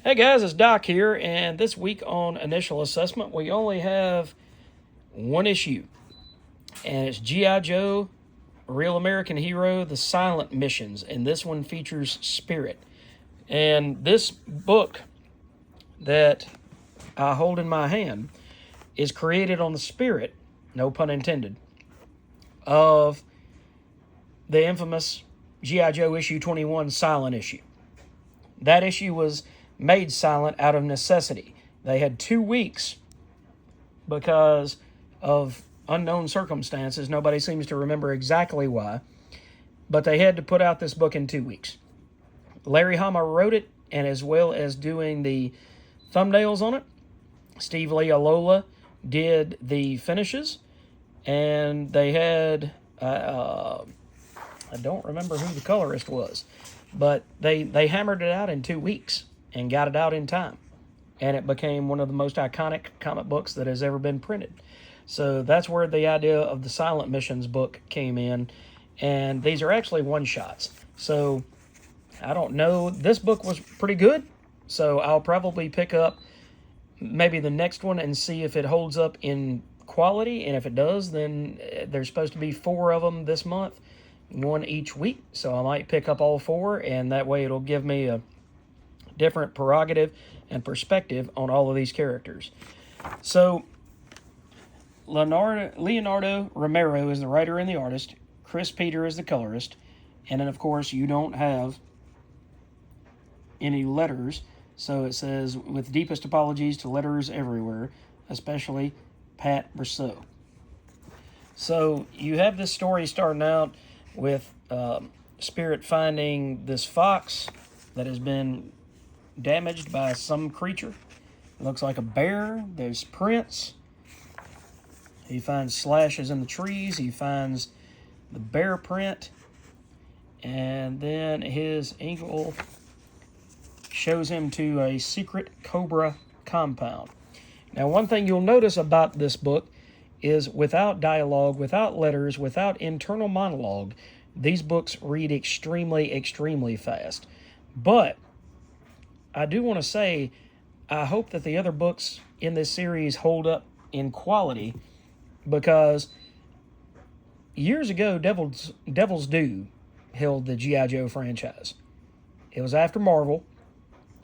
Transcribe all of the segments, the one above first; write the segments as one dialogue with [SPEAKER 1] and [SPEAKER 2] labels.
[SPEAKER 1] Hey guys, it's Doc here, and this week on Initial Assessment, we only have one issue, and it's G.I. Joe, Real American Hero, The Silent Missions, and this one features Spirit. And this book that I hold in my hand is created on the spirit, no pun intended, of the infamous G.I. Joe issue 21 silent issue. That issue was made silent out of necessity. They had 2 weeks because of unknown circumstances. Nobody seems to remember exactly why, but they had to put out this book in 2 weeks. Larry Hama wrote it, and as well as doing the thumbnails on it, Steve Lealola did the finishes, and they had I don't remember who the colorist was, but they hammered it out in 2 weeks and got it out in time. And it became one of the most iconic comic books that has ever been printed. So that's where the idea of the Silent Missions book came in. And these are actually one-shots. So I don't know. This book was pretty good. So I'll probably pick up maybe the next one and see if it holds up in quality. And if it does, then there's supposed to be 4 of them this month, 1 each week. So I might pick up all 4, and that way it'll give me a different prerogative and perspective on all of these characters. So Leonardo Romero is the writer and the artist. Chris Peter is the colorist. And then, of course, you don't have any letters. So it says, with deepest apologies to letterers everywhere, especially Pat Brousseau. So you have this story starting out with Spirit finding this fox that has been damaged by some creature. It looks like a bear. There's prints. He finds slashes in the trees. He finds the bear print. And then his eagle shows him to a secret cobra compound. Now, one thing you'll notice about this book is without dialogue, without letters, without internal monologue, these books read extremely, extremely fast. But I do want to say, I hope that the other books in this series hold up in quality, because years ago, Devil's Due held the G.I. Joe franchise. It was after Marvel,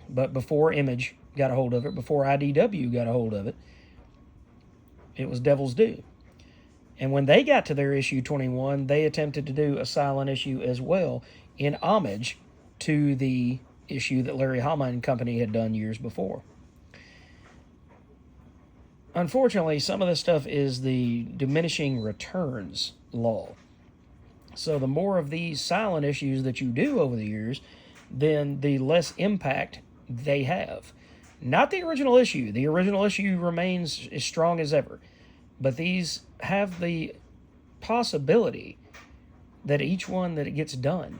[SPEAKER 1] but before Image got a hold of it, before IDW got a hold of it, it was Devil's Due. And when they got to their issue 21, they attempted to do a silent issue as well in homage to the issue that Larry Hama and company had done years before. Unfortunately, some of this stuff is the diminishing returns law. So the more of these silent issues that you do over the years, then the less impact they have. Not the original issue. The original issue remains as strong as ever. But these have the possibility that each one that it gets done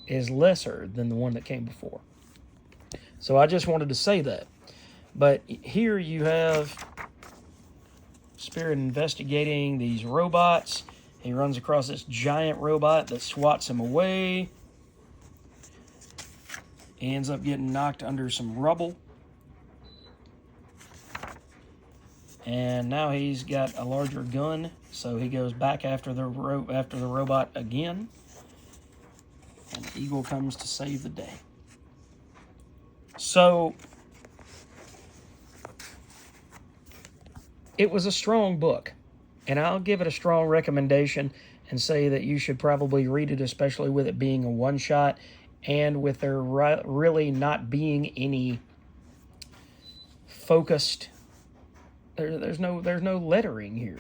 [SPEAKER 1] is lesser than the one that came before. So I just wanted to say that. But here you have Spirit investigating these robots. He runs across this giant robot that swats him away. He ends up getting knocked under some rubble. And now he's got a larger gun, so he goes back after the robot again. And the Eagle comes to save the day. So it was a strong book, and I'll give it a strong recommendation and say that you should probably read it, especially with it being a one-shot and with there really not being any focused. There's no lettering here.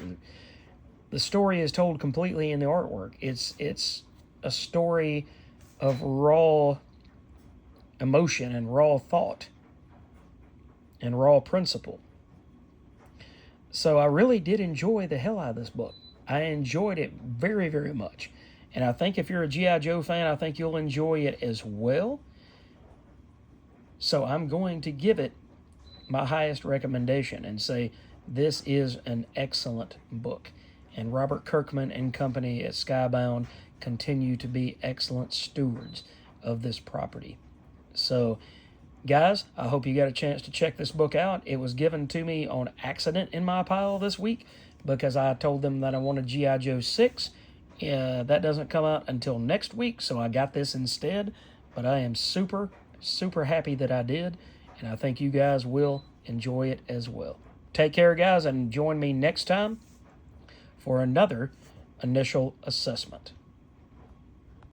[SPEAKER 1] The story is told completely in the artwork. It's a story of raw emotion and raw thought and raw principle. So I really did enjoy the hell out of this book. I enjoyed it very, very much. And I think if you're a G.I. Joe fan, I think you'll enjoy it as well. So I'm going to give it my highest recommendation and say this is an excellent book. And Robert Kirkman and company at Skybound continue to be excellent stewards of this property. So Guys, I hope you got a chance to check this book out. It was given to me on accident in my pile this week because I told them that I wanted G.I. Joe 6. That doesn't come out until next week, so I got this instead. But I am super, super happy that I did, and I think you guys will enjoy it as well. Take care, guys, and join me next time for another initial assessment.